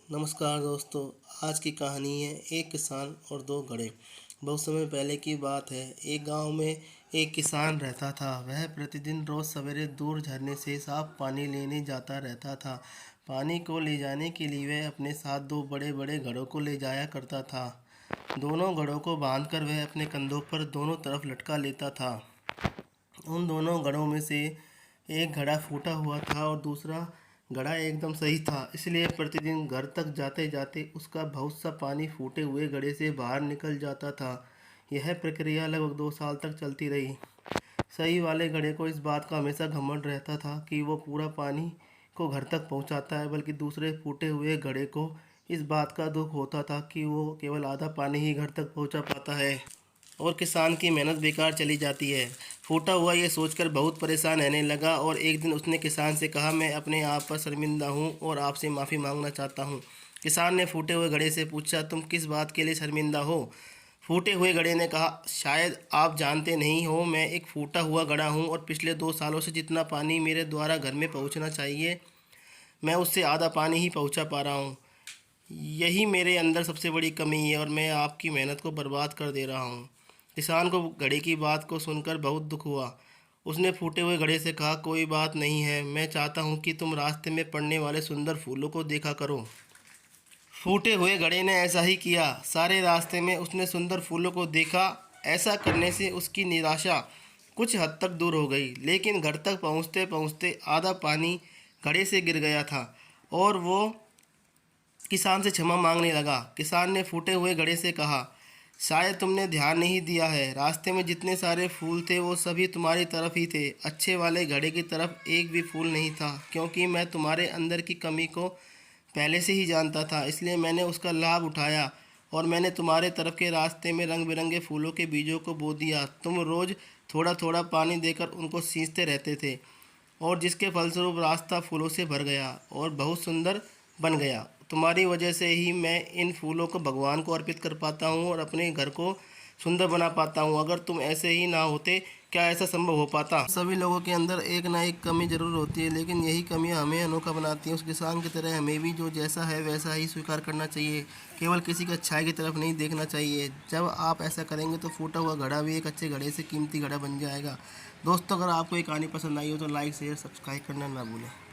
नमस्कार दोस्तों। आज की कहानी है एक किसान और दो घड़े। बहुत समय पहले की बात है। एक गांव में एक किसान रहता था। वह प्रतिदिन रोज सवेरे दूर झरने से साफ पानी लेने जाता रहता था। पानी को ले जाने के लिए वह अपने साथ दो बड़े बड़े घड़ों को ले जाया करता था। दोनों घड़ों को बांधकर वह अपने कंधों पर दोनों तरफ लटका लेता था। उन दोनों घड़ों में से एक घड़ा फूटा हुआ था और दूसरा घड़ा एकदम सही था। इसलिए प्रतिदिन घर तक जाते जाते उसका बहुत सा पानी फूटे हुए घड़े से बाहर निकल जाता था। यह प्रक्रिया लगभग 2 साल तक चलती रही। सही वाले घड़े को इस बात का हमेशा घमंड रहता था कि वो पूरा पानी को घर तक पहुंचाता है, बल्कि दूसरे फूटे हुए घड़े को इस बात का दुख होता था कि वो केवल आधा पानी ही घर तक पहुंचा पाता है और किसान की मेहनत बेकार चली जाती है। फूटा हुआ ये सोचकर बहुत परेशान रहने लगा और एक दिन उसने किसान से कहा, मैं अपने आप पर शर्मिंदा हूँ और आपसे माफ़ी मांगना चाहता हूँ। किसान ने फूटे हुए घड़े से पूछा, तुम किस बात के लिए शर्मिंदा हो? फूटे हुए घड़े ने कहा, शायद आप जानते नहीं हो, मैं एक फूटा हुआ घड़ा हूँ और पिछले 2 सालों से जितना पानी मेरे द्वारा घर में पहुँचना चाहिए मैं उससे आधा पानी ही पहुँचा पा रहा हूँ। यही मेरे अंदर सबसे बड़ी कमी है और मैं आपकी मेहनत को बर्बाद कर दे रहा हूँ। किसान को घड़े की बात को सुनकर बहुत दुख हुआ। उसने फूटे हुए घड़े से कहा, कोई बात नहीं है, मैं चाहता हूँ कि तुम रास्ते में पड़ने वाले सुंदर फूलों को देखा करो। फूटे हुए घड़े ने ऐसा ही किया। सारे रास्ते में उसने सुंदर फूलों को देखा। ऐसा करने से उसकी निराशा कुछ हद तक दूर हो गई, लेकिन घर तक पहुँचते पहुँचते आधा पानी घड़े से गिर गया था और वो किसान से क्षमा मांगने लगा। किसान ने फूटे हुए घड़े से कहा, शायद तुमने ध्यान नहीं दिया है, रास्ते में जितने सारे फूल थे वो सभी तुम्हारी तरफ ही थे। अच्छे वाले घड़े की तरफ एक भी फूल नहीं था, क्योंकि मैं तुम्हारे अंदर की कमी को पहले से ही जानता था। इसलिए मैंने उसका लाभ उठाया और मैंने तुम्हारे तरफ के रास्ते में रंग बिरंगे फूलों के बीजों को बो दिया। तुम रोज़ थोड़ा थोड़ा पानी देकर उनको सींचते रहते थे और जिसके फलस्वरूप रास्ता फूलों से भर गया और बहुत सुंदर बन गया। तुम्हारी वजह से ही मैं इन फूलों को भगवान को अर्पित कर पाता हूँ और अपने घर को सुंदर बना पाता हूँ। अगर तुम ऐसे ही ना होते, क्या ऐसा संभव हो पाता? सभी लोगों के अंदर एक ना एक कमी जरूर होती है, लेकिन यही कमियां हमें अनोखा बनाती हैं। उस किसान की तरह हमें भी जो जैसा है वैसा ही स्वीकार करना चाहिए। केवल किसी की अच्छाई की तरफ नहीं देखना चाहिए। जब आप ऐसा करेंगे तो फूटा हुआ घड़ा भी एक अच्छे घड़े से कीमती घड़ा बन जाएगा। दोस्तों, अगर आपको ये कहानी पसंद आई हो तो लाइक शेयर सब्सक्राइब करना ना भूलें।